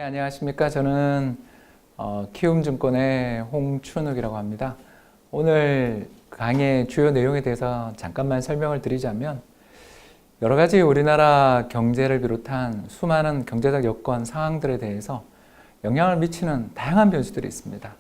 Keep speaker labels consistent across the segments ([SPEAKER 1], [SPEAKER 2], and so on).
[SPEAKER 1] 안녕하십니까. 저는 키움증권의 홍춘욱이라고 합니다. 오늘 강의 주요 내용에 대해서 잠깐만 설명을 드리자면 여러 가지 우리나라 경제를 비롯한 수많은 경제적 여건 상황들에 대해서 영향을 미치는 다양한 변수들이 있습니다.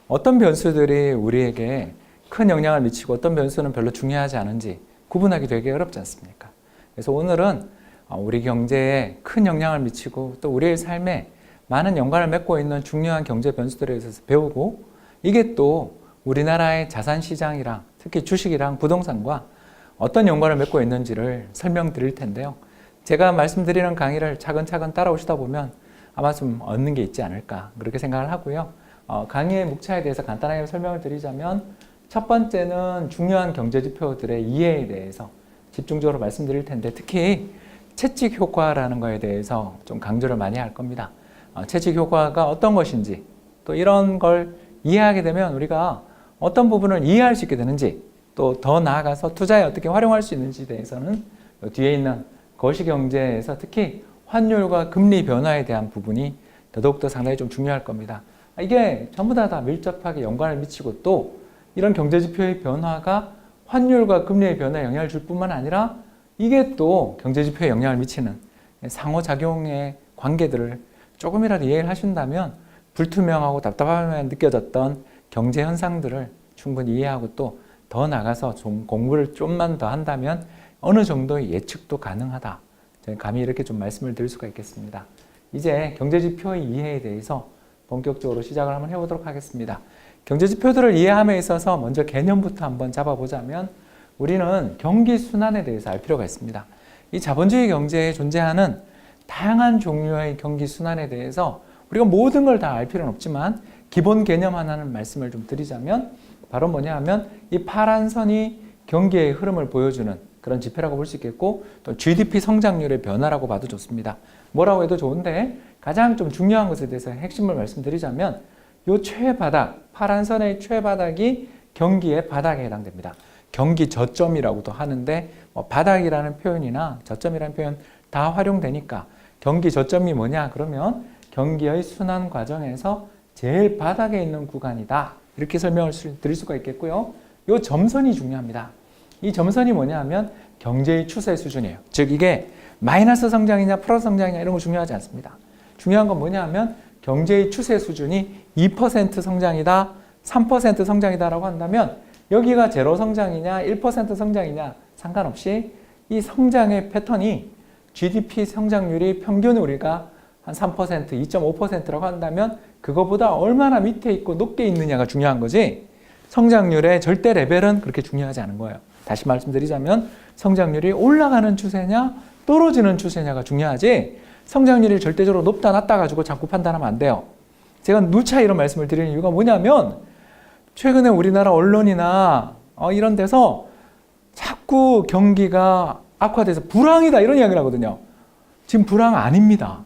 [SPEAKER 1] 어떤 변수들이 우리에게 큰 영향을 미치고 어떤 변수는 별로 중요하지 않은지 구분하기 되게 어렵지 않습니까? 그래서 오늘은 우리 경제에 큰 영향을 미치고 또 우리의 삶에 많은 연관을 맺고 있는 중요한 경제 변수들에 대해서 배우고 이게 또 우리나라의 자산시장이랑 특히 주식이랑 부동산과 어떤 연관을 맺고 있는지를 설명드릴 텐데요. 제가 말씀드리는 강의를 차근차근 따라오시다 보면 아마 좀 얻는 게 있지 않을까 그렇게 생각을 하고요. 강의의 목차에 대해서 간단하게 설명을 드리자면 첫 번째는 중요한 경제지표들의 이해에 대해서 집중적으로 말씀드릴 텐데 특히 채찍 효과라는 거에 대해서 좀 강조를 많이 할 겁니다. 채찍 효과가 어떤 것인지 또 이런 걸 이해하게 되면 우리가 어떤 부분을 이해할 수 있게 되는지 또 더 나아가서 투자에 어떻게 활용할 수 있는지에 대해서는 뒤에 있는 거시경제에서 특히 환율과 금리 변화에 대한 부분이 더더욱더 상당히 좀 중요할 겁니다. 이게 전부 다 밀접하게 연관을 미치고 또 이런 경제지표의 변화가 환율과 금리의 변화에 영향을 줄 뿐만 아니라 이게 또 경제지표에 영향을 미치는 상호작용의 관계들을 조금이라도 이해를 하신다면 불투명하고 답답함에 느껴졌던 경제 현상들을 충분히 이해하고 또 더 나가서 좀 공부를 좀만 더 한다면 어느 정도의 예측도 가능하다. 저는 감히 이렇게 좀 말씀을 드릴 수가 있겠습니다. 이제 경제지표의 이해에 대해서 본격적으로 시작을 한번 해보도록 하겠습니다. 경제지표들을 이해함에 있어서 먼저 개념부터 한번 잡아보자면 우리는 경기순환에 대해서 알 필요가 있습니다. 이 자본주의 경제에 존재하는 다양한 종류의 경기순환에 대해서 우리가 모든 걸 다 알 필요는 없지만 기본 개념 하나는 말씀을 좀 드리자면 바로 뭐냐 하면 이 파란 선이 경기의 흐름을 보여주는 그런 지표라고 볼 수 있겠고 또 GDP 성장률의 변화라고 봐도 좋습니다. 뭐라고 해도 좋은데 가장 좀 중요한 것에 대해서 핵심을 말씀드리자면 이 최바닥, 파란 선의 최바닥이 경기의 바닥에 해당됩니다. 경기 저점이라고도 하는데 바닥이라는 표현이나 저점이라는 표현 다 활용되니까 경기 저점이 뭐냐 그러면 경기의 순환 과정에서 제일 바닥에 있는 구간이다. 이렇게 설명을 드릴 수가 있겠고요. 이 점선이 중요합니다. 이 점선이 뭐냐 하면 경제의 추세 수준이에요. 즉 이게 마이너스 성장이냐 플러스 성장이냐 이런 거 중요하지 않습니다. 중요한 건 뭐냐 하면 경제의 추세 수준이 2% 성장이다, 3% 성장이다 라고 한다면 여기가 제로 성장이냐 1% 성장이냐 상관없이 이 성장의 패턴이 GDP 성장률이 평균 우리가 한 3%, 2.5%라고 한다면 그거보다 얼마나 밑에 있고 높게 있느냐가 중요한 거지 성장률의 절대 레벨은 그렇게 중요하지 않은 거예요. 다시 말씀드리자면 성장률이 올라가는 추세냐 떨어지는 추세냐가 중요하지 성장률이 절대적으로 높다 낮다 가지고 자꾸 판단하면 안 돼요. 제가 누차 이런 말씀을 드리는 이유가 뭐냐면 최근에 우리나라 언론이나 이런 데서 자꾸 경기가 악화돼서 불황이다 이런 이야기를 하거든요. 지금 불황 아닙니다.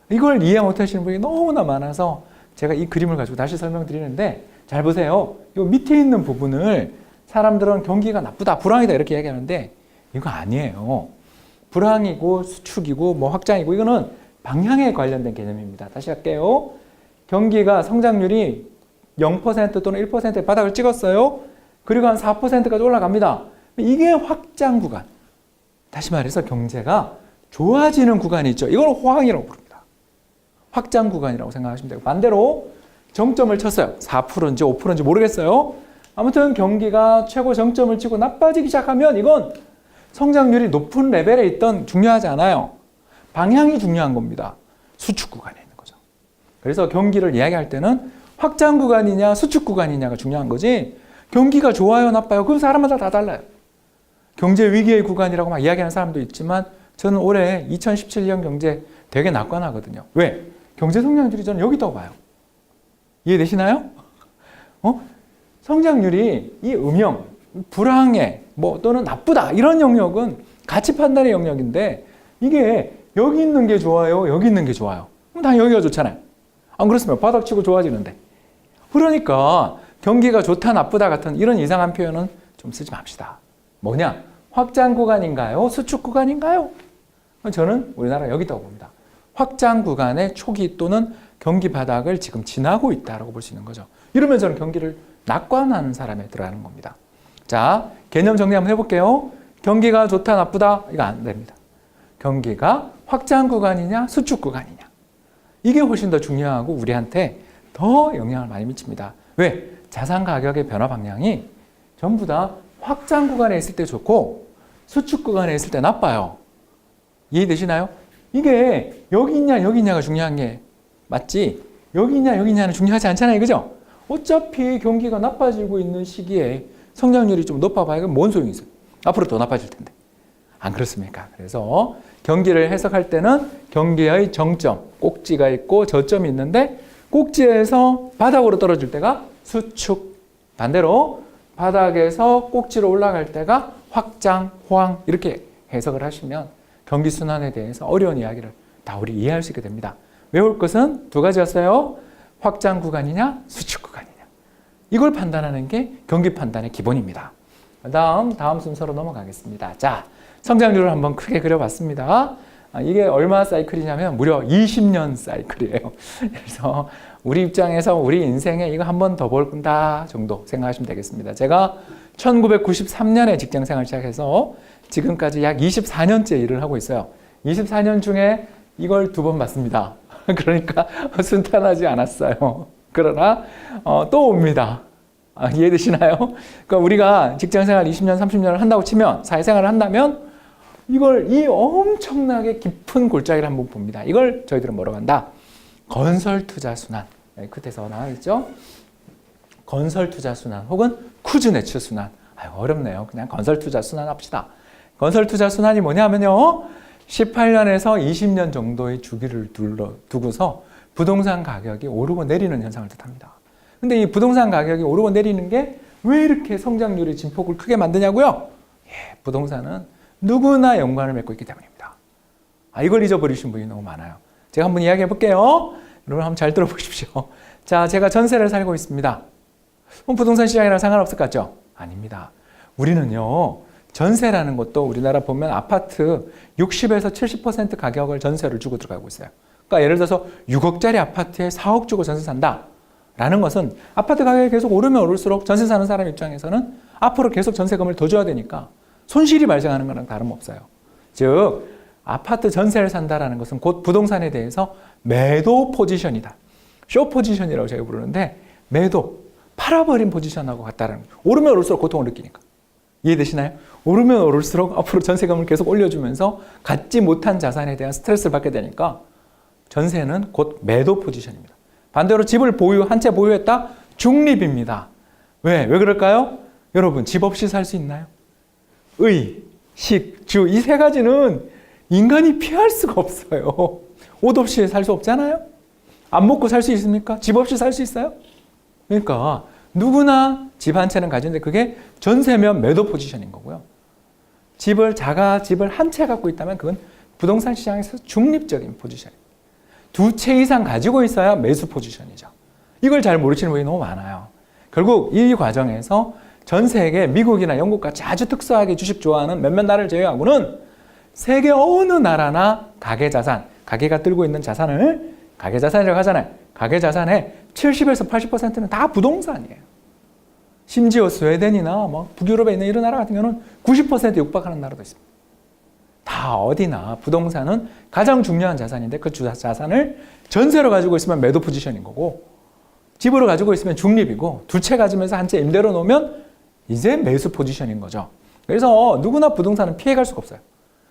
[SPEAKER 1] 이걸 이해 못하시는 분이 너무나 많아서 제가 이 그림을 가지고 다시 설명드리는데 잘 보세요. 이 밑에 있는 부분을 사람들은 경기가 나쁘다, 불황이다 이렇게 얘기하는데 이거 아니에요. 불황이고 수축이고 뭐 확장이고 이거는 방향에 관련된 개념입니다. 다시 할게요. 경기가 성장률이 0% 또는 1%의 바닥을 찍었어요. 그리고 한 4%까지 올라갑니다. 이게 확장 구간. 다시 말해서 경제가 좋아지는 구간이 있죠. 이걸 호황이라고 부릅니다. 확장 구간이라고 생각하시면 되고 반대로 정점을 쳤어요. 4%인지 5%인지 모르겠어요. 아무튼 경기가 최고 정점을 치고 나빠지기 시작하면 이건 성장률이 높은 레벨에 있던 중요하지 않아요. 방향이 중요한 겁니다. 수축 구간에 있는 거죠. 그래서 경기를 이야기할 때는 확장 구간이냐 수축 구간이냐가 중요한 거지 경기가 좋아요 나빠요 그건 사람마다 다 달라요. 경제 위기의 구간이라고 막 이야기하는 사람도 있지만 저는 올해 2017년 경제 되게 낙관하거든요. 왜? 경제 성장률이 저는 여기 있다고 봐요. 이해되시나요? 성장률이 이 음영, 불황해, 또는 나쁘다 이런 영역은 가치 판단의 영역인데 이게 여기 있는 게 좋아요, 여기 있는 게 좋아요. 그럼 다 여기가 좋잖아요. 안 그렇습니까? 바닥치고 좋아지는데. 그러니까 경기가 좋다, 나쁘다 같은 이런 이상한 표현은 좀 쓰지 맙시다. 뭐냐? 확장 구간인가요? 수축 구간인가요? 저는 우리나라 여기 있다고 봅니다. 확장 구간의 초기 또는 경기 바닥을 지금 지나고 있다라고 볼 수 있는 거죠. 이러면 저는 경기를 낙관하는 사람에 들어가는 겁니다. 자, 개념 정리 한번 해볼게요. 경기가 좋다, 나쁘다? 이거 안 됩니다. 경기가 확장 구간이냐, 수축 구간이냐. 이게 훨씬 더 중요하고 우리한테 더 영향을 많이 미칩니다. 왜? 자산 가격의 변화 방향이 전부 다 확장 구간에 있을 때 좋고 수축 구간에 있을 때 나빠요. 이해되시나요? 이게 여기 있냐, 여기 있냐가 중요한 게 맞지? 여기 있냐, 여기 있냐는 중요하지 않잖아요. 그죠? 어차피 경기가 나빠지고 있는 시기에 성장률이 좀 높아봐야 뭔 소용이 있어요? 앞으로 더 나빠질 텐데. 안 그렇습니까? 그래서 경기를 해석할 때는 경기의 정점, 꼭지가 있고 저점이 있는데 꼭지에서 바닥으로 떨어질 때가 수축, 반대로 바닥에서 꼭지로 올라갈 때가 확장, 호황 이렇게 해석을 하시면 경기 순환에 대해서 어려운 이야기를 다 우리 이해할 수 있게 됩니다. 외울 것은 두 가지였어요. 확장 구간이냐, 수축 구간이냐. 이걸 판단하는 게 경기 판단의 기본입니다. 다음 순서로 넘어가겠습니다. 자, 성장률을 한번 크게 그려봤습니다. 이게 얼마 사이클이냐면 무려 20년 사이클이에요. 그래서 우리 입장에서 우리 인생에 이거 한 번 더 볼다 정도 생각하시면 되겠습니다. 제가 1993년에 직장생활 시작해서 지금까지 약 24년째 일을 하고 있어요. 24년 중에 이걸 2번 봤습니다. 그러니까 순탄하지 않았어요. 그러나 또 옵니다. 이해되시나요? 그러니까 우리가 직장생활 20년, 30년을 한다고 치면, 사회생활을 한다면 이걸 이 엄청나게 깊은 골짜기를 한번 봅니다. 이걸 저희들은 뭐라고 한다? 건설투자순환. 끝에서 나와있죠? 건설투자순환 혹은 쿠즈네츠 순환. 어렵네요. 그냥 건설투자순환 합시다. 건설투자순환이 뭐냐면요. 18년에서 20년 정도의 주기를 두고서 부동산 가격이 오르고 내리는 현상을 뜻합니다. 근데 이 부동산 가격이 오르고 내리는 게 왜 이렇게 성장률의 진폭을 크게 만드냐고요? 부동산은 누구나 연관을 맺고 있기 때문입니다. 이걸 잊어버리신 분이 너무 많아요. 제가 한번 이야기해 볼게요. 여러분 한번 잘 들어보십시오. 자, 제가 전세를 살고 있습니다. 부동산 시장이랑 상관없을 것 같죠? 아닙니다. 우리는요, 전세라는 것도 우리나라 보면 아파트 60에서 70% 가격을 전세를 주고 들어가고 있어요. 그러니까 예를 들어서 6억짜리 아파트에 4억 주고 전세 산다. 라는 것은 아파트 가격이 계속 오르면 오를수록 전세 사는 사람 입장에서는 앞으로 계속 전세금을 더 줘야 되니까 손실이 발생하는 거랑 다름없어요. 즉, 아파트 전세를 산다라는 것은 곧 부동산에 대해서 매도 포지션이다. 쇼 포지션이라고 저희가 부르는데 매도, 팔아버린 포지션하고 같다라는 거죠. 오르면 오를수록 고통을 느끼니까. 이해되시나요? 오르면 오를수록 앞으로 전세금을 계속 올려주면서 갖지 못한 자산에 대한 스트레스를 받게 되니까 전세는 곧 매도 포지션입니다. 반대로 집을 한 채 보유했다? 중립입니다. 왜 그럴까요? 여러분, 집 없이 살 수 있나요? 의, 식, 주, 이 세 가지는 인간이 피할 수가 없어요. 옷 없이 살 수 없잖아요? 안 먹고 살 수 있습니까? 집 없이 살 수 있어요? 그러니까 누구나 집 한 채는 가지는데 그게 전세면 매도 포지션인 거고요. 집을 한 채 갖고 있다면 그건 부동산 시장에서 중립적인 포지션입니다. 2채 이상 가지고 있어야 매수 포지션이죠. 이걸 잘 모르시는 분이 너무 많아요. 결국 이 과정에서 전 세계 미국이나 영국같이 아주 특수하게 주식 좋아하는 몇몇 나라를 제외하고는 세계 어느 나라나 가계자산, 가계가 들고 있는 자산을 가계자산이라고 하잖아요. 가계자산의 70에서 80%는 다 부동산이에요. 심지어 스웨덴이나 북유럽에 있는 이런 나라 같은 경우는 90%에 육박하는 나라도 있습니다. 다 어디나 부동산은 가장 중요한 자산인데 그 자산을 전세로 가지고 있으면 매도 포지션인 거고 집으로 가지고 있으면 중립이고 2채 가지면서 한 채 임대로 놓으면 이제 매수 포지션인 거죠. 그래서 누구나 부동산은 피해갈 수가 없어요.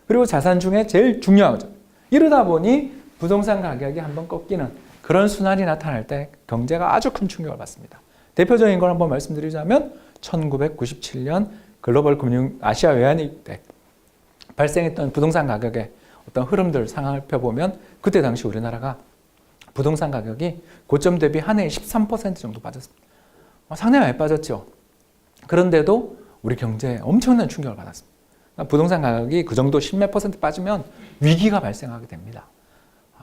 [SPEAKER 1] 그리고 자산 중에 제일 중요한 거죠. 이러다 보니 부동산 가격이 한번 꺾이는 그런 순환이 나타날 때 경제가 아주 큰 충격을 받습니다. 대표적인 걸 한번 말씀드리자면 1997년 글로벌 아시아 외환위기 때 발생했던 부동산 가격의 어떤 흐름들 살펴보면 그때 당시 우리나라가 부동산 가격이 고점 대비 한 해에 13% 정도 빠졌습니다. 상당히 많이 빠졌죠. 그런데도 우리 경제에 엄청난 충격을 받았습니다. 그러니까 부동산 가격이 그 정도 10몇 % 빠지면 위기가 발생하게 됩니다.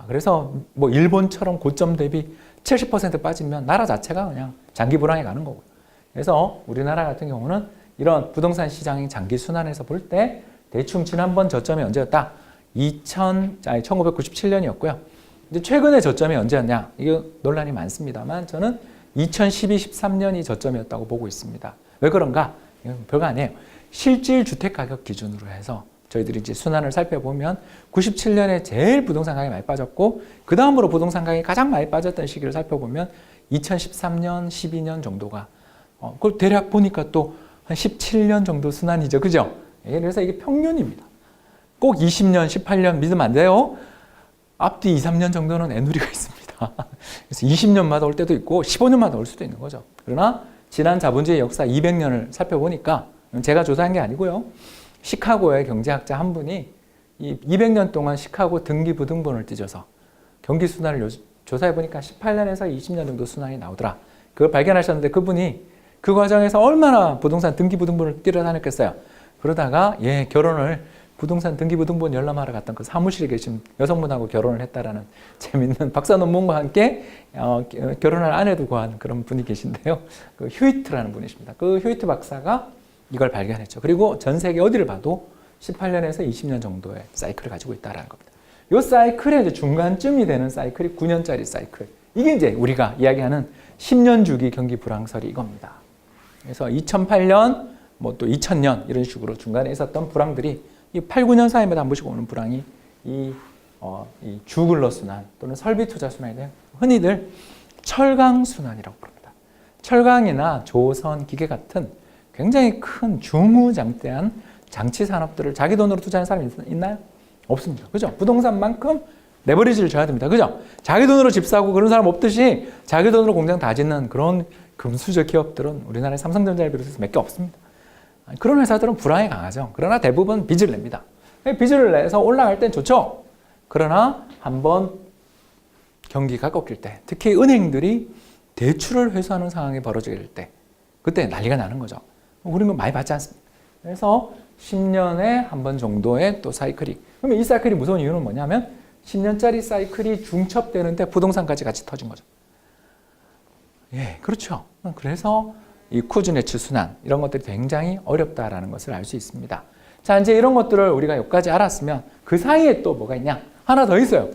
[SPEAKER 1] 그래서 일본처럼 고점 대비 70% 빠지면 나라 자체가 그냥 장기 불황에 가는 거고요. 그래서 우리나라 같은 경우는 이런 부동산 시장의 장기 순환에서 볼 때 대충 지난번 저점이 언제였다? 1997년이었고요. 이제 최근의 저점이 언제였냐? 이게 논란이 많습니다만 저는 2012-13년이 저점이었다고 보고 있습니다. 왜 그런가? 이건 별거 아니에요. 실질 주택 가격 기준으로 해서 저희들이 이제 순환을 살펴보면 97년에 제일 부동산 가격이 많이 빠졌고 그 다음으로 부동산 가격이 가장 많이 빠졌던 시기를 살펴보면 2013년, 12년 정도가 그걸 대략 보니까 또 한 17년 정도 순환이죠. 그죠? 그래서 이게 평균입니다. 꼭 20년, 18년 믿으면 안 돼요. 앞뒤 2, 3년 정도는 애누리가 있습니다. 그래서 20년마다 올 때도 있고 15년마다 올 수도 있는 거죠. 그러나 지난 자본주의 역사 200년을 살펴보니까 제가 조사한 게 아니고요. 시카고의 경제학자 한 분이 이 200년 동안 시카고 등기부등본을 빚어서 경기 순환을 조사해 보니까 18년에서 20년 정도 순환이 나오더라. 그걸 발견하셨는데 그분이 그 과정에서 얼마나 부동산 등기부등본을 뛰어다녔겠어요. 그러다가 결혼을 부동산 등기부등본 열람하러 갔던 그 사무실에 계신 여성분하고 결혼을 했다라는 재밌는 박사 논문과 함께 결혼할 아내도 구한 그런 분이 계신데요. 그 휴이트라는 분이십니다. 그 휴이트 박사가 이걸 발견했죠. 그리고 전 세계 어디를 봐도 18년에서 20년 정도의 사이클을 가지고 있다는 겁니다. 이 사이클의 이제 중간쯤이 되는 사이클이 9년짜리 사이클. 이게 이제 우리가 이야기하는 10년 주기 경기 불황설이 이겁니다. 그래서 2008년, 뭐 또 2000년 이런 식으로 중간에 있었던 불황들이 이 8, 9년 사이마다 한 번씩 오는 불황이 이 주글러 순환 또는 설비 투자 순환에 대한 흔히들 철강 순환이라고 부릅니다. 철강이나 조선, 기계 같은 굉장히 큰 중후장대한 장치 산업들을 자기 돈으로 투자하는 사람이 있나요? 없습니다. 그죠? 부동산만큼 레버리지를 줘야 됩니다. 그죠? 자기 돈으로 집 사고 그런 사람 없듯이 자기 돈으로 공장 다 짓는 그런 금수저 기업들은 우리나라의 삼성전자를 비롯해서 몇 개 없습니다. 그런 회사들은 불황이 강하죠. 그러나 대부분 빚을 냅니다. 빚을 내서 올라갈 땐 좋죠. 그러나 한번 경기가 꺾일 때, 특히 은행들이 대출을 회수하는 상황이 벌어지게 될 때, 그때 난리가 나는 거죠. 우리는 많이 받지 않습니다. 그래서 10년에 한 번 정도의 또 사이클이, 그러면 이 사이클이 무서운 이유는 뭐냐면 10년짜리 사이클이 중첩되는데 부동산까지 같이 터진 거죠. 그렇죠. 그래서 이 쿠즈네츠 순환 이런 것들이 굉장히 어렵다라는 것을 알 수 있습니다. 자, 이제 이런 것들을 우리가 여기까지 알았으면 그 사이에 또 뭐가 있냐? 하나 더 있어요.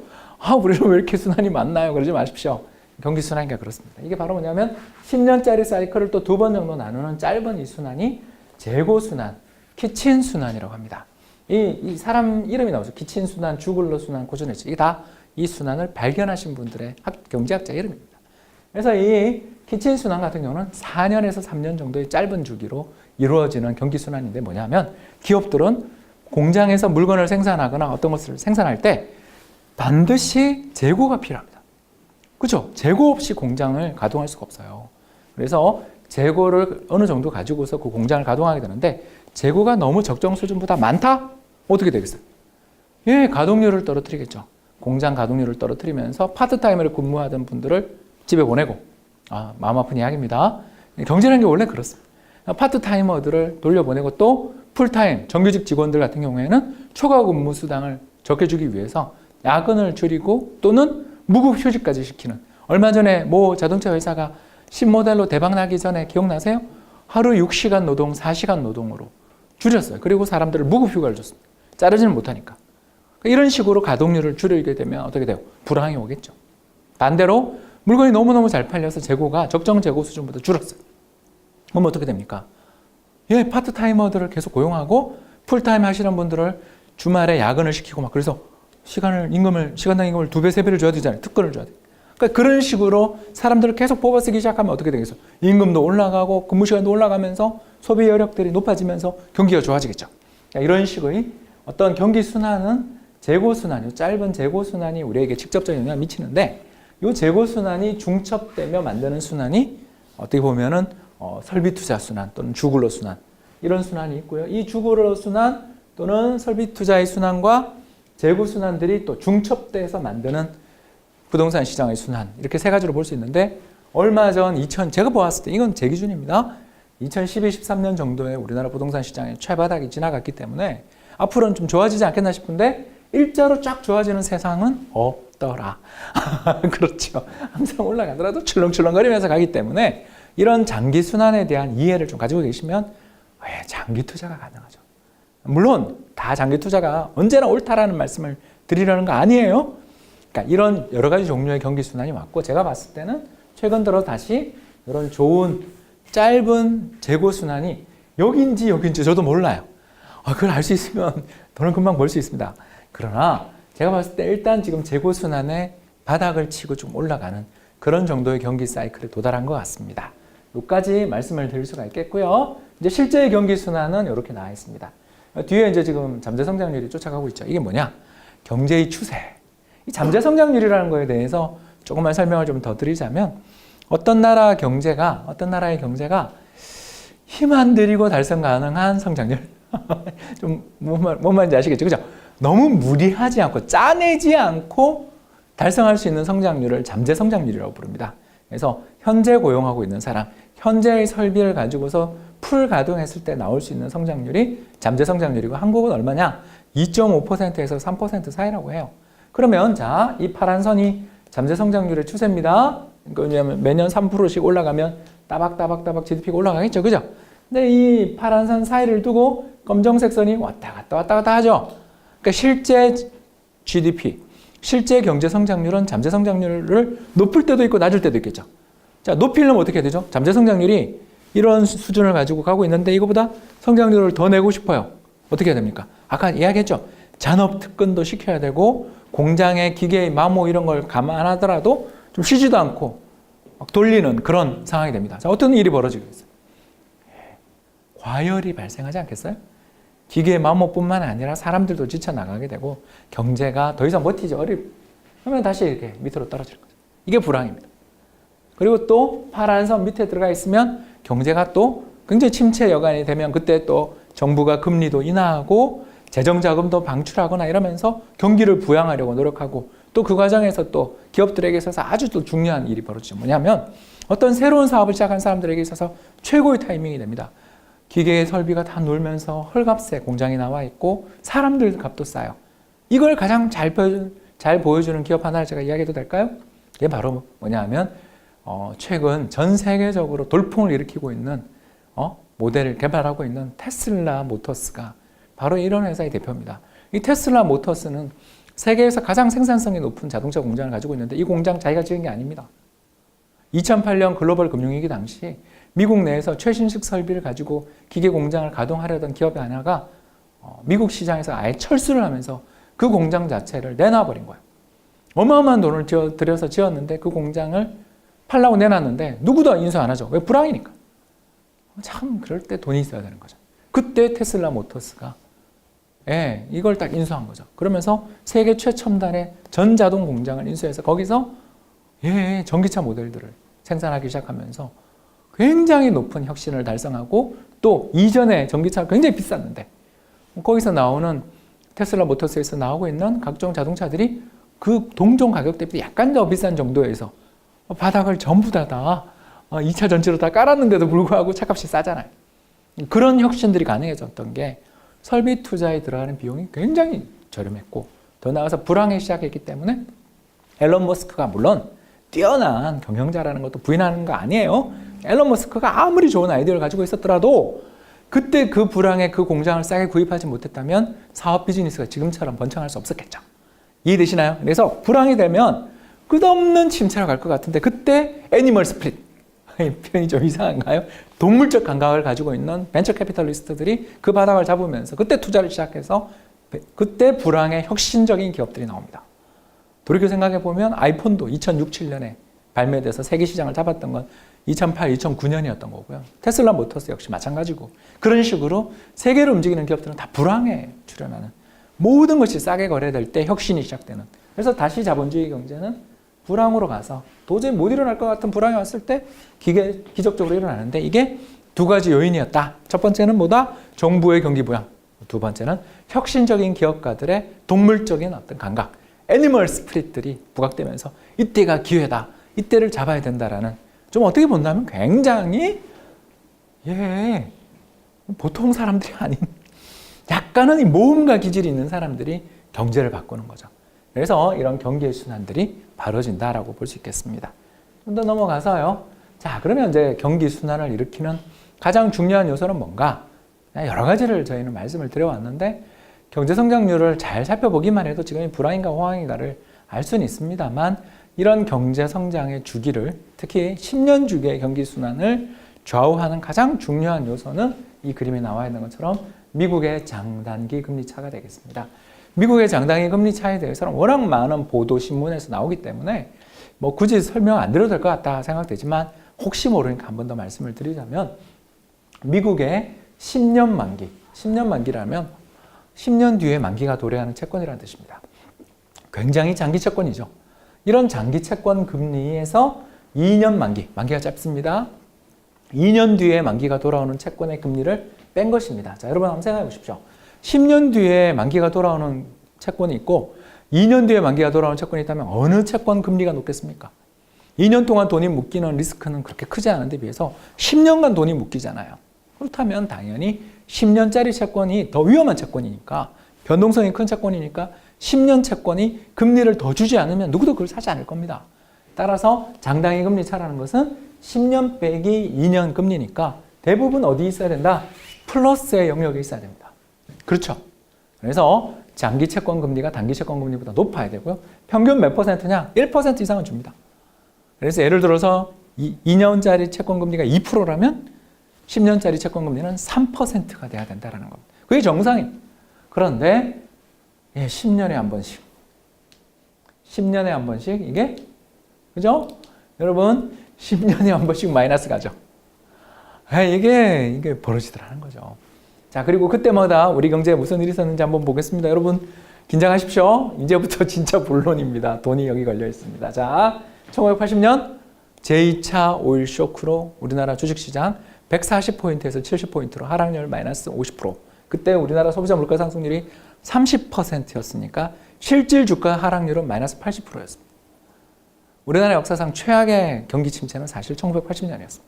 [SPEAKER 1] 우리는 왜 이렇게 순환이 많나요? 그러지 마십시오. 경기 순환이가 그렇습니다. 이게 바로 뭐냐면 10년짜리 사이클을 또 2번 정도 나누는 짧은 이 순환이 재고 순환, 키친 순환이라고 합니다. 이 사람 이름이 나오죠. 키친 순환, 주글러 순환, 쿠즈네츠. 이게 다 이 순환을 발견하신 분들의 경제학자 이름입니다. 그래서 이 키친 순환 같은 경우는 4년에서 3년 정도의 짧은 주기로 이루어지는 경기 순환인데 뭐냐면 기업들은 공장에서 물건을 생산하거나 어떤 것을 생산할 때 반드시 재고가 필요합니다. 그렇죠? 재고 없이 공장을 가동할 수가 없어요. 그래서 재고를 어느 정도 가지고서 그 공장을 가동하게 되는데 재고가 너무 적정 수준보다 많다? 어떻게 되겠어요? 가동률을 떨어뜨리겠죠. 공장 가동률을 떨어뜨리면서 파트타임으로 근무하던 분들을 집에 보내고 마음 아픈 이야기입니다. 경제라는 게 원래 그렇습니다. 파트타이머들을 돌려보내고 또 풀타임, 정규직 직원들 같은 경우에는 초과 근무 수당을 적게 주기 위해서 야근을 줄이고 또는 무급 휴직까지 시키는, 얼마 전에 모 자동차 회사가 신모델로 대박 나기 전에 기억나세요? 하루 6시간 노동, 4시간 노동으로 줄였어요. 그리고 사람들을 무급 휴가를 줬습니다. 자르지는 못하니까. 이런 식으로 가동률을 줄이게 되면 어떻게 돼요? 불황이 오겠죠. 반대로 물건이 너무너무 잘 팔려서 재고가 적정 재고 수준보다 줄었어요. 그럼 어떻게 됩니까? 파트타이머들을 계속 고용하고 풀타임 하시는 분들을 주말에 야근을 시키고 막 그래서 시간당 임금을 2배, 3배를 줘야 되잖아요. 특권을 줘야 돼요. 그러니까 그런 식으로 사람들을 계속 뽑아 쓰기 시작하면 어떻게 되겠어요? 임금도 올라가고 근무 시간도 올라가면서 소비 여력들이 높아지면서 경기가 좋아지겠죠. 그러니까 이런 식의 어떤 경기 순환은 재고 순환, 짧은 재고 순환이 우리에게 직접적인 영향을 미치는데 이 재고 순환이 중첩되며 만드는 순환이 어떻게 보면은 설비 투자 순환 또는 주글러 순환 이런 순환이 있고요. 이 주글러 순환 또는 설비 투자의 순환과 재고 순환들이 또 중첩돼서 만드는 부동산 시장의 순환 이렇게 세 가지로 볼 수 있는데 얼마 전 제가 보았을 때 이건 제 기준입니다. 2012, 13년 정도에 우리나라 부동산 시장의 최바닥이 지나갔기 때문에 앞으로는 좀 좋아지지 않겠나 싶은데 일자로 쫙 좋아지는 세상은 없더라. 그렇죠. 항상 올라가더라도 출렁출렁거리면서 가기 때문에 이런 장기 순환에 대한 이해를 좀 가지고 계시면 장기 투자가 가능하죠. 물론 다 장기 투자가 언제나 옳다라는 말씀을 드리려는 거 아니에요. 그러니까 이런 여러 가지 종류의 경기 순환이 왔고 제가 봤을 때는 최근 들어 다시 이런 좋은 짧은 재고 순환이 여긴지 저도 몰라요. 그걸 알 수 있으면 돈을 금방 벌 수 있습니다. 그러나 제가 봤을 때 일단 지금 재고 순환의 바닥을 치고 좀 올라가는 그런 정도의 경기 사이클에 도달한 것 같습니다. 여기까지 말씀을 드릴 수가 있겠고요. 이제 실제의 경기 순환은 이렇게 나와 있습니다. 뒤에 이제 지금 잠재 성장률이 쫓아가고 있죠. 이게 뭐냐? 경제의 추세. 이 잠재 성장률이라는 거에 대해서 조금만 설명을 좀 더 드리자면 어떤 나라의 경제가 힘 안 들이고 달성 가능한 성장률. 좀 뭔 말인지 아시겠죠? 그죠? 너무 무리하지 않고 짜내지 않고 달성할 수 있는 성장률을 잠재 성장률이라고 부릅니다. 그래서 현재 고용하고 있는 사람, 현재의 설비를 가지고서 풀 가동했을 때 나올 수 있는 성장률이 잠재 성장률이고 한국은 얼마냐? 2.5%에서 3% 사이라고 해요. 그러면 자, 이 파란 선이 잠재 성장률의 추세입니다. 그러니까 왜냐하면 매년 3%씩 올라가면 따박따박 GDP가 올라가겠죠. 그죠? 근데 이 파란 선 사이를 두고 검정색 선이 왔다 갔다 하죠. 그러니까 실제 GDP, 실제 경제 성장률은 잠재 성장률을 높을 때도 있고 낮을 때도 있겠죠. 자, 높이려면 어떻게 해야 되죠? 잠재 성장률이 이런 수준을 가지고 가고 있는데 이거보다 성장률을 더 내고 싶어요. 어떻게 해야 됩니까? 아까 이야기했죠. 잔업 특근도 시켜야 되고 공장의 기계의 마모 이런 걸 감안하더라도 좀 쉬지도 않고 막 돌리는 그런 상황이 됩니다. 자, 어떤 일이 벌어지겠어요? 과열이 발생하지 않겠어요? 기계의 마모뿐만 아니라 사람들도 지쳐나가게 되고 경제가 더 이상 버티지 그러면 다시 이렇게 밑으로 떨어지는 거죠. 이게 불황입니다. 그리고 또 파란 선 밑에 들어가 있으면 경제가 또 굉장히 침체 여간이 되면 그때 또 정부가 금리도 인하하고 재정자금도 방출하거나 이러면서 경기를 부양하려고 노력하고 또 그 과정에서 또 기업들에게 있어서 아주 또 중요한 일이 벌어지죠. 뭐냐면 어떤 새로운 사업을 시작한 사람들에게 있어서 최고의 타이밍이 됩니다. 기계 설비가 다 놀면서 헐값에 공장이 나와 있고 사람들 값도 싸요. 이걸 가장 잘 보여주는 기업 하나를 제가 이야기해도 될까요? 이게 바로 뭐냐 하면 최근 전 세계적으로 돌풍을 일으키고 있는 모델을 개발하고 있는 테슬라 모터스가 바로 이런 회사의 대표입니다. 이 테슬라 모터스는 세계에서 가장 생산성이 높은 자동차 공장을 가지고 있는데 이 공장 자기가 지은 게 아닙니다. 2008년 글로벌 금융위기 당시 미국 내에서 최신식 설비를 가지고 기계 공장을 가동하려던 기업이 하나가 미국 시장에서 아예 철수를 하면서 그 공장 자체를 내놔버린 거예요. 어마어마한 돈을 들여서 지었는데 그 공장을 팔라고 내놨는데 누구도 인수 안 하죠. 왜? 불황이니까. 참 그럴 때 돈이 있어야 되는 거죠. 그때 테슬라 모터스가 이걸 딱 인수한 거죠. 그러면서 세계 최첨단의 전자동 공장을 인수해서 거기서 전기차 모델들을 생산하기 시작하면서 굉장히 높은 혁신을 달성하고 또 이전에 전기차가 굉장히 비쌌는데 거기서 나오는 테슬라 모터스에서 나오고 있는 각종 자동차들이 그 동종 가격 대비 약간 더 비싼 정도에서 바닥을 전부 다 2차 전지로 다 깔았는데도 불구하고 차값이 싸잖아요. 그런 혁신들이 가능해졌던 게 설비 투자에 들어가는 비용이 굉장히 저렴했고 더 나아가서 불황이 시작했기 때문에 앨런 머스크가 물론 뛰어난 경영자라는 것도 부인하는 거 아니에요. 앨런 머스크가 아무리 좋은 아이디어를 가지고 있었더라도 그때 그 불황에 그 공장을 싸게 구입하지 못했다면 사업 비즈니스가 지금처럼 번창할 수 없었겠죠. 이해되시나요? 그래서 불황이 되면 끝없는 침체로 갈 것 같은데 그때 애니멀 스프릿 표현이 좀 이상한가요? 동물적 감각을 가지고 있는 벤처 캐피탈리스트들이 그 바닥을 잡으면서 그때 투자를 시작해서 그때 불황의 혁신적인 기업들이 나옵니다. 돌이켜 생각해 보면 아이폰도 2006, 7년에 발매돼서 세계 시장을 잡았던 건 2008, 2009년이었던 거고요. 테슬라 모터스 역시 마찬가지고 그런 식으로 세계를 움직이는 기업들은 다 불황에 출현하는 모든 것이 싸게 거래될 때 혁신이 시작되는 그래서 다시 자본주의 경제는 불황으로 가서 도저히 못 일어날 것 같은 불황이 왔을 때 기적적으로 일어나는데 이게 두 가지 요인이었다. 첫 번째는 뭐다? 정부의 경기 부양. 두 번째는 혁신적인 기업가들의 동물적인 어떤 감각, 애니멀 스피릿들이 부각되면서 이때가 기회다. 이때를 잡아야 된다라는 좀 어떻게 본다면 굉장히 보통 사람들이 아닌 약간은 이 모험가 기질이 있는 사람들이 경제를 바꾸는 거죠. 그래서 이런 경기의 순환들이 벌어진다라고 볼 수 있겠습니다. 좀 더 넘어가서요. 자, 그러면 이제 경기 순환을 일으키는 가장 중요한 요소는 뭔가? 여러 가지를 저희는 말씀을 드려왔는데 경제 성장률을 잘 살펴보기만 해도 지금 불황인가 호황인가를 알 수는 있습니다만 이런 경제 성장의 주기를 특히 10년 주기의 경기 순환을 좌우하는 가장 중요한 요소는 이 그림에 나와 있는 것처럼 미국의 장단기 금리 차가 되겠습니다. 미국의 장단기 금리 차에 대해서는 워낙 많은 보도 신문에서 나오기 때문에 뭐 굳이 설명 안 드려도 될 것 같다 생각되지만 혹시 모르니까 한 번 더 말씀을 드리자면 미국의 10년 만기, 10년 만기라면 10년 뒤에 만기가 도래하는 채권이라는 뜻입니다. 굉장히 장기 채권이죠. 이런 장기 채권 금리에서 2년 만기, 만기가 짧습니다. 2년 뒤에 만기가 돌아오는 채권의 금리를 뺀 것입니다. 자, 여러분 한번 생각해 보십시오. 10년 뒤에 만기가 돌아오는 채권이 있고 2년 뒤에 만기가 돌아오는 채권이 있다면 어느 채권 금리가 높겠습니까? 2년 동안 돈이 묶이는 리스크는 그렇게 크지 않은데 비해서 10년간 돈이 묶이잖아요. 그렇다면 당연히 10년짜리 채권이 더 위험한 채권이니까 변동성이 큰 채권이니까 10년 채권이 금리를 더 주지 않으면 누구도 그걸 사지 않을 겁니다. 따라서 장당기 금리 차라는 것은 10년 빼기 2년 금리니까 대부분 어디 있어야 된다? 플러스의 영역에 있어야 됩니다. 그렇죠? 그래서 장기 채권 금리가 단기 채권 금리보다 높아야 되고요. 평균 몇 %냐? 1% 이상은 줍니다. 그래서 예를 들어서 2년짜리 채권 금리가 2%라면 10년짜리 채권 금리는 3%가 돼야 된다는 겁니다. 그게 정상이에요. 그런데 10년에 한 번씩 10년에 한 번씩 이게 그죠? 여러분 10년에 한 번씩 마이너스 가죠. 이게 벌어지더라는 거죠. 자, 그리고 그때마다 우리 경제에 무슨 일이 있었는지 한번 보겠습니다. 여러분 긴장하십시오. 이제부터 진짜 본론입니다. 돈이 여기 걸려 있습니다. 자, 1980년 제2차 오일 쇼크로 우리나라 주식시장 140포인트에서 70포인트로 하락률 마이너스 50%. 그때 우리나라 소비자 물가 상승률이 30%였으니까 실질 주가 하락률은 마이너스 80%였습니다. 우리나라 역사상 최악의 경기 침체는 사실 1980년이었습니다.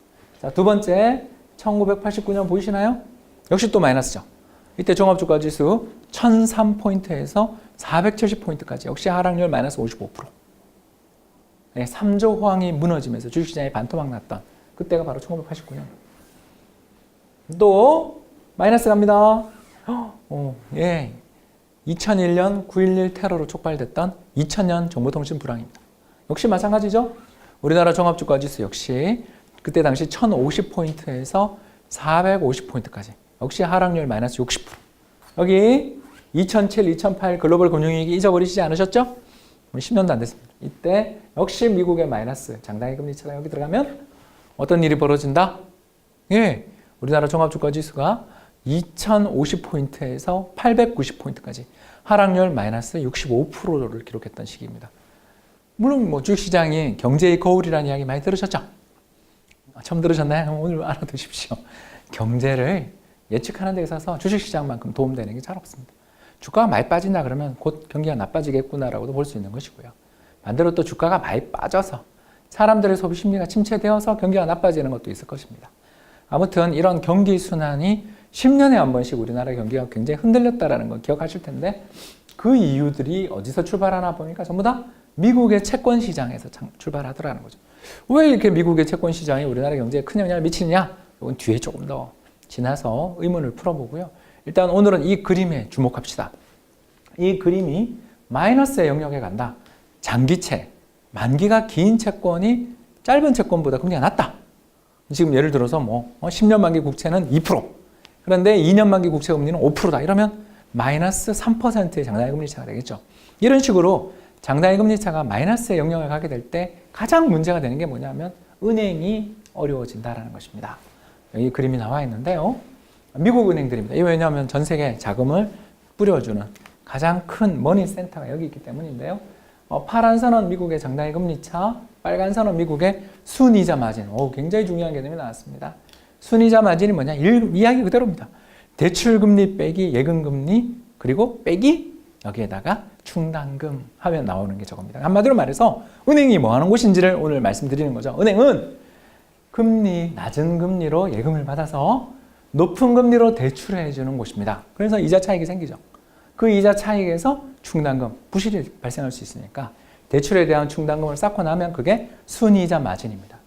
[SPEAKER 1] 자, 두 번째 1989년 보이시나요? 역시 또 마이너스죠. 이때 종합주가지수 1003포인트에서 470포인트까지 역시 하락률 마이너스 55%. 3조 호황이 무너지면서 주식시장이 반토막 났던 그때가 바로 1989년. 또 마이너스 갑니다. 2001년 9.11 테러로 촉발됐던 2000년 정보통신 불황입니다. 역시 마찬가지죠. 우리나라 종합주가지수 역시 그때 당시 1050포인트에서 450포인트까지 역시 하락률 마이너스 60%. 여기 2007, 2008 글로벌 금융위기 잊어버리시지 않으셨죠? 10년도 안 됐습니다. 이때 역시 미국의 마이너스 장단기 금리차가 여기 들어가면 어떤 일이 벌어진다? 우리나라 종합주가지수가 2050포인트에서 890포인트까지 하락률 마이너스 65%를 기록했던 시기입니다. 물론 뭐 주식시장이 경제의 거울이라는 이야기 많이 들으셨죠? 처음 들으셨나요? 그럼 오늘 알아두십시오. 경제를 예측하는 데 있어서 주식시장만큼 도움되는 게 잘 없습니다. 주가가 많이 빠진다 그러면 곧 경기가 나빠지겠구나라고도 볼 수 있는 것이고요. 반대로 또 주가가 많이 빠져서 사람들의 소비 심리가 침체되어서 경기가 나빠지는 것도 있을 것입니다. 아무튼 이런 경기 순환이 10년에 한 번씩 우리나라 경기가 굉장히 흔들렸다는 거 기억하실 텐데 그 이유들이 어디서 출발하나 보니까 전부 다 미국의 채권 시장에서 출발하더라는 거죠. 왜 이렇게 미국의 채권 시장이 우리나라 경제에 큰 영향을 미치느냐? 이건 뒤에 조금 더 지나서 의문을 풀어보고요. 일단 오늘은 이 그림에 주목합시다. 이 그림이 마이너스의 영역에 간다. 장기채, 만기가 긴 채권이 짧은 채권보다 금리가 낮다. 지금 예를 들어서 10년 만기 국채는 2%. 그런데 2년 만기 국채 금리는 5%다. 이러면 마이너스 3%의 장단기 금리 차가 되겠죠. 이런 식으로 장단기 금리 차가 마이너스의 영역을 가게 될 때 가장 문제가 되는 게 뭐냐면 은행이 어려워진다는 것입니다. 여기 그림이 나와 있는데요. 미국 은행들입니다. 이거 왜냐하면 전 세계 자금을 뿌려주는 가장 큰 머니 센터가 여기 있기 때문인데요. 파란 선은 미국의 장단기 금리 차, 빨간 선은 미국의 순이자 마진. 굉장히 중요한 개념이 나왔습니다. 순이자 마진이 뭐냐? 이야기 그대로입니다. 대출금리 빼기 예금금리 그리고 빼기 여기에다가 충당금 하면 나오는 게 저겁니다. 한마디로 말해서 은행이 뭐 하는 곳인지를 오늘 말씀드리는 거죠. 은행은 금리, 낮은 금리로 예금을 받아서 높은 금리로 대출해 주는 곳입니다. 그래서 이자 차익이 생기죠. 그 이자 차익에서 충당금, 부실이 발생할 수 있으니까 대출에 대한 충당금을 쌓고 나면 그게 순이자 마진입니다.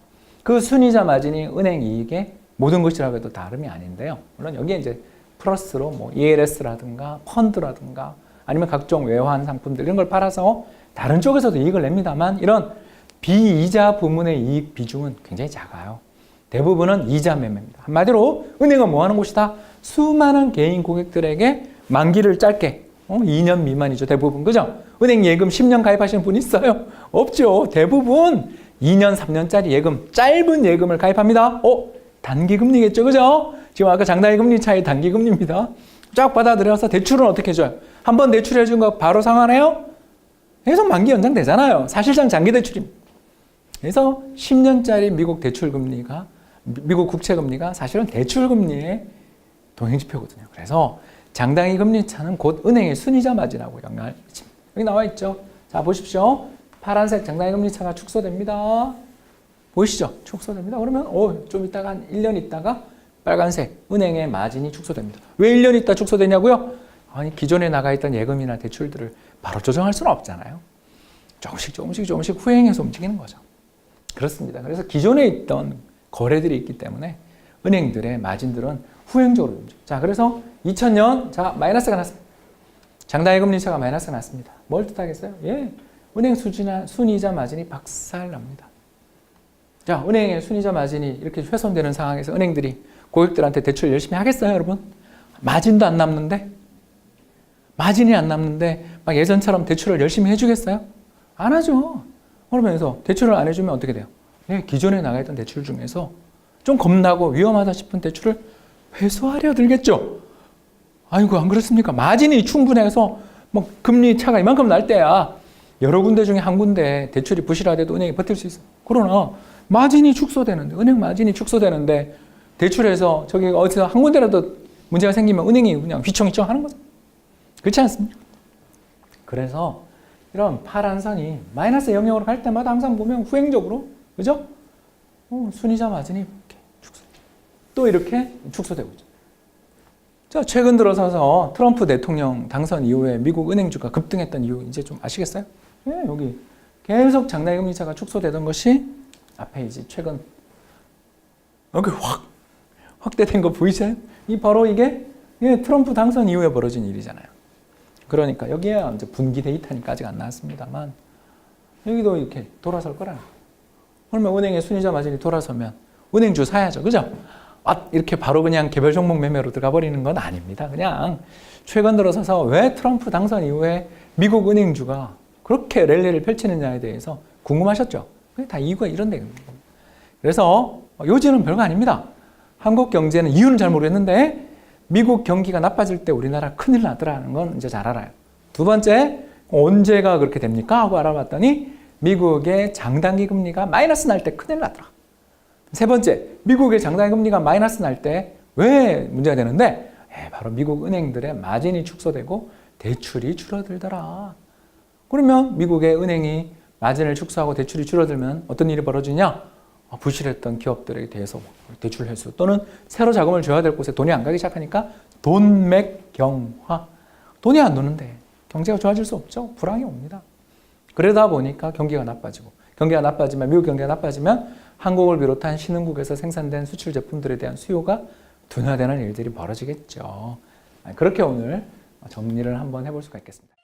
[SPEAKER 1] 그 순이자 마진이 은행 이익의 모든 것이라고 해도 다름이 아닌데요. 물론 여기에 이제 플러스로 ELS라든가 펀드라든가 아니면 각종 외환 상품들 이런 걸 팔아서 다른 쪽에서도 이익을 냅니다만 이런 비이자 부문의 이익 비중은 굉장히 작아요. 대부분은 이자 매매입니다. 한마디로 은행은 뭐 하는 곳이다? 수많은 개인 고객들에게 만기를 짧게 2년 미만이죠. 대부분. 그죠? 은행 예금 10년 가입하시는 분 있어요? 없죠. 대부분 2년, 3년짜리 예금, 짧은 예금을 가입합니다. 단기금리겠죠. 그죠? 지금 아까 장단기 차이 단기금리입니다. 쫙 받아들여서 대출은 어떻게 해줘요? 한번 대출해 준 거 바로 상환해요? 계속 만기 연장되잖아요. 사실상 장기 대출입니다. 그래서 10년짜리 미국 대출금리가, 미국 국채금리가 사실은 대출금리의 동행지표거든요. 그래서 장단기 금리 차는 곧 은행의 순이자 마진하고 영향을 미칩니다. 여기 나와 있죠. 자, 보십시오. 파란색 장단기 금리 차가 축소됩니다. 보이시죠? 축소됩니다. 그러면 좀 있다가 한 1년 있다가 빨간색 은행의 마진이 축소됩니다. 왜 1년 있다 축소되냐고요? 아니, 기존에 나가 있던 예금이나 대출들을 바로 조정할 수는 없잖아요. 조금씩 후행해서 움직이는 거죠. 그렇습니다. 그래서 기존에 있던 거래들이 있기 때문에 은행들의 마진들은 후행적으로 움직여요. 자, 그래서 2000년, 자, 마이너스가 났습니다. 장단기 금리차가 마이너스가 났습니다. 뭘 뜻하겠어요? 예, 은행 순이자 마진이 박살납니다. 자, 은행의 순이자 마진이 이렇게 훼손되는 상황에서 은행들이 고객들한테 대출 열심히 하겠어요, 여러분? 마진도 안 남는데? 마진이 안 남는데 막 예전처럼 대출을 열심히 해주겠어요? 안 하죠. 그러면서 대출을 안 해주면 어떻게 돼요? 네, 기존에 나가 있던 대출 중에서 좀 겁나고 위험하다 싶은 대출을 회수하려 들겠죠. 아이고, 안 그렇습니까? 마진이 충분해서 뭐 금리 차가 이만큼 날 때야 여러 군데 중에 한 군데 대출이 부실하대도 은행이 버틸 수 있어요. 그러나 마진이 축소되는데, 은행 마진이 축소되는데 대출해서 저기 어디서 한 군데라도 문제가 생기면 은행이 그냥 휘청휘청 하는 거죠. 그렇지 않습니까? 그래서 이런 파란 선이 마이너스 영역으로 갈 때마다 항상 보면 후행적으로, 그죠? 순이자 마진이 이렇게 또 이렇게 축소되고 있죠. 자, 최근 들어서서 트럼프 대통령 당선 이후에 미국 은행주가 급등했던 이유 이제 좀 아시겠어요? 네, 여기 계속 장단기 금리차가 축소되던 것이 앞에 이제 최근 여기 확대된 거 보이세요? 바로 이게 트럼프 당선 이후에 벌어진 일이잖아요. 그러니까 여기에 이제 분기 데이터니까 아직 안 나왔습니다만 여기도 이렇게 돌아설 거라. 그러면 은행의 순이자 마진이 돌아서면 은행주 사야죠. 그죠? 이렇게 바로 그냥 개별 종목 매매로 들어가 버리는 건 아닙니다. 그냥 최근 들어서서 왜 트럼프 당선 이후에 미국 은행주가 그렇게 랠리를 펼치느냐에 대해서 궁금하셨죠? 그게 다 이유가 이런 데입니다. 그래서 요지는 별거 아닙니다. 한국 경제는 이유는 잘 모르겠는데 미국 경기가 나빠질 때 우리나라 큰일 나더라는 건 이제 잘 알아요. 두 번째, 언제가 그렇게 됩니까? 하고 알아봤더니 미국의 장단기 금리가 마이너스 날 때 큰일 나더라. 세 번째, 미국의 장단기 금리가 마이너스 날 때 왜 문제가 되는데? 바로 미국 은행들의 마진이 축소되고 대출이 줄어들더라. 그러면 미국의 은행이 마진을 축소하고 대출이 줄어들면 어떤 일이 벌어지냐? 부실했던 기업들에 대해서 대출 회수 또는 새로 자금을 줘야 될 곳에 돈이 안 가기 시작하니까 돈맥 경화. 돈이 안 도는데 경제가 좋아질 수 없죠. 불황이 옵니다. 그러다 보니까 경기가 나빠지고, 경기가 나빠지면, 미국 경기가 나빠지면 한국을 비롯한 신흥국에서 생산된 수출 제품들에 대한 수요가 둔화되는 일들이 벌어지겠죠. 그렇게 오늘 정리를 한번 해볼 수가 있겠습니다.